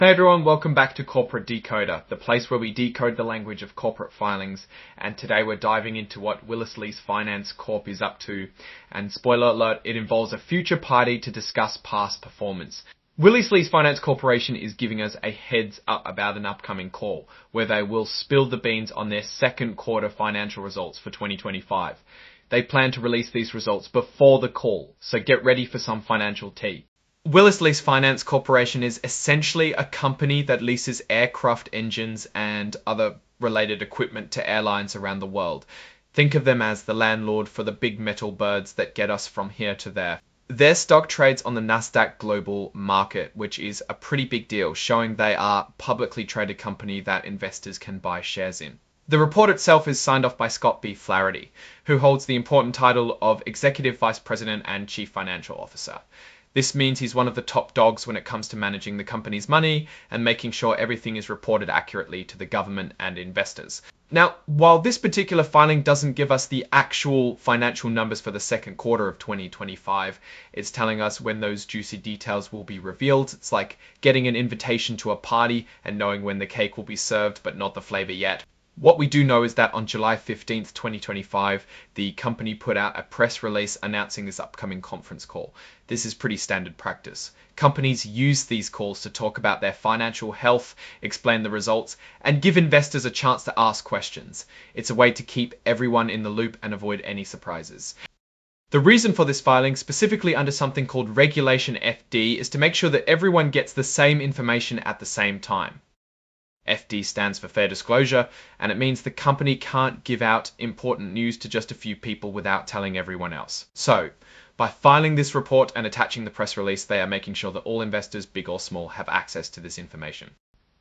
Hey everyone, welcome back to Corporate Decoder, the place where we decode the language of corporate filings, and today we're diving into what Willis Lease Finance Corp is up to, and spoiler alert, it involves a future party to discuss past performance. Willis Lease Finance Corporation is giving us a heads up about an upcoming call, where they will spill the beans on their second quarter financial results for 2025. They plan to release these results before the call, so get ready for some financial tea. Willis Lease Finance Corporation is essentially a company that leases aircraft engines and other related equipment to airlines around the world. Think of them as the landlord for the big metal birds that get us from here to there. Their stock trades on the Nasdaq Global Market, which is a pretty big deal, showing they are a publicly traded company that investors can buy shares in. The report itself is signed off by Scott B. Flaherty, who holds the important title of Executive Vice President and Chief Financial Officer. This means he's one of the top dogs when it comes to managing the company's money and making sure everything is reported accurately to the government and investors. Now, while this particular filing doesn't give us the actual financial numbers for the second quarter of 2025, it's telling us when those juicy details will be revealed. It's like getting an invitation to a party and knowing when the cake will be served, but not the flavor yet. What we do know is that on July 15th, 2025, the company put out a press release announcing this upcoming conference call. This is pretty standard practice. Companies use these calls to talk about their financial health, explain the results, and give investors a chance to ask questions. It's a way to keep everyone in the loop and avoid any surprises. The reason for this filing, specifically under something called Regulation FD, is to make sure that everyone gets the same information at the same time. FD stands for fair disclosure, and it means the company can't give out important news to just a few people without telling everyone else. So, by filing this report and attaching the press release, they are making sure that all investors, big or small, have access to this information.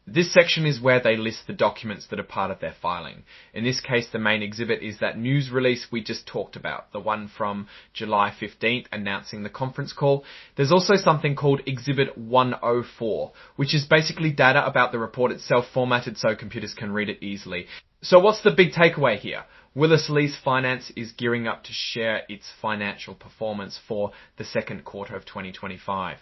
This section is where they list the documents that are part of their filing. In this case, the main exhibit is that news release we just talked about, the one from July 15th announcing the conference call. There's also something called Exhibit 104, which is basically data about the report itself formatted so computers can read it easily. So what's the big takeaway here? Willis Lease Finance is gearing up to share its financial performance for the second quarter of 2025.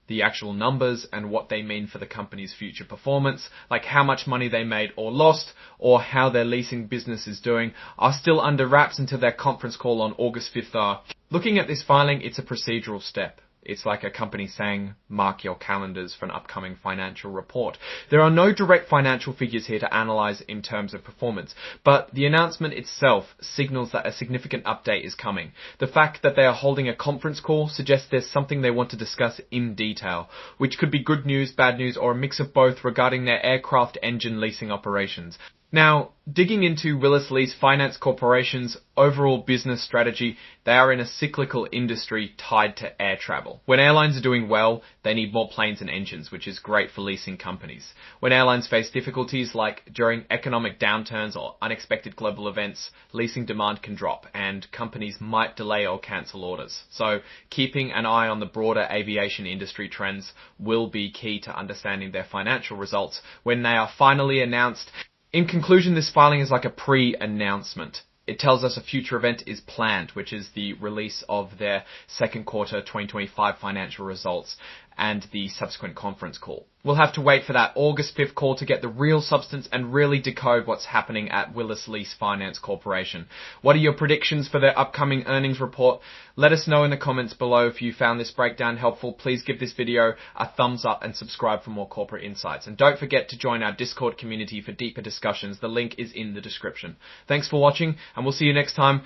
The actual numbers and what they mean for the company's future performance, like how much money they made or lost, or how their leasing business is doing, are still under wraps until their conference call on August 5th. Looking at this filing, it's a procedural step. It's like a company saying, mark your calendars for an upcoming financial report. There are no direct financial figures here to analyze in terms of performance, but the announcement itself signals that a significant update is coming. The fact that they are holding a conference call suggests there's something they want to discuss in detail, which could be good news, bad news, or a mix of both regarding their aircraft engine leasing operations. Now, digging into Willis Lease Finance Corporation's overall business strategy, they are in a cyclical industry tied to air travel. When airlines are doing well, they need more planes and engines, which is great for leasing companies. When airlines face difficulties like during economic downturns or unexpected global events, leasing demand can drop and companies might delay or cancel orders. So keeping an eye on the broader aviation industry trends will be key to understanding their financial results when they are finally announced. In conclusion, this filing is like a pre-announcement. It tells us a future event is planned, which is the release of their second quarter 2025 financial results and the subsequent conference call. We'll have to wait for that August 5th call to get the real substance and really decode what's happening at Willis Lease Finance Corporation. What are your predictions for their upcoming earnings report? Let us know in the comments below if you found this breakdown helpful. Please give this video a thumbs up and subscribe for more corporate insights. And don't forget to join our Discord community for deeper discussions. The link is in the description. Thanks for watching, and we'll see you next time.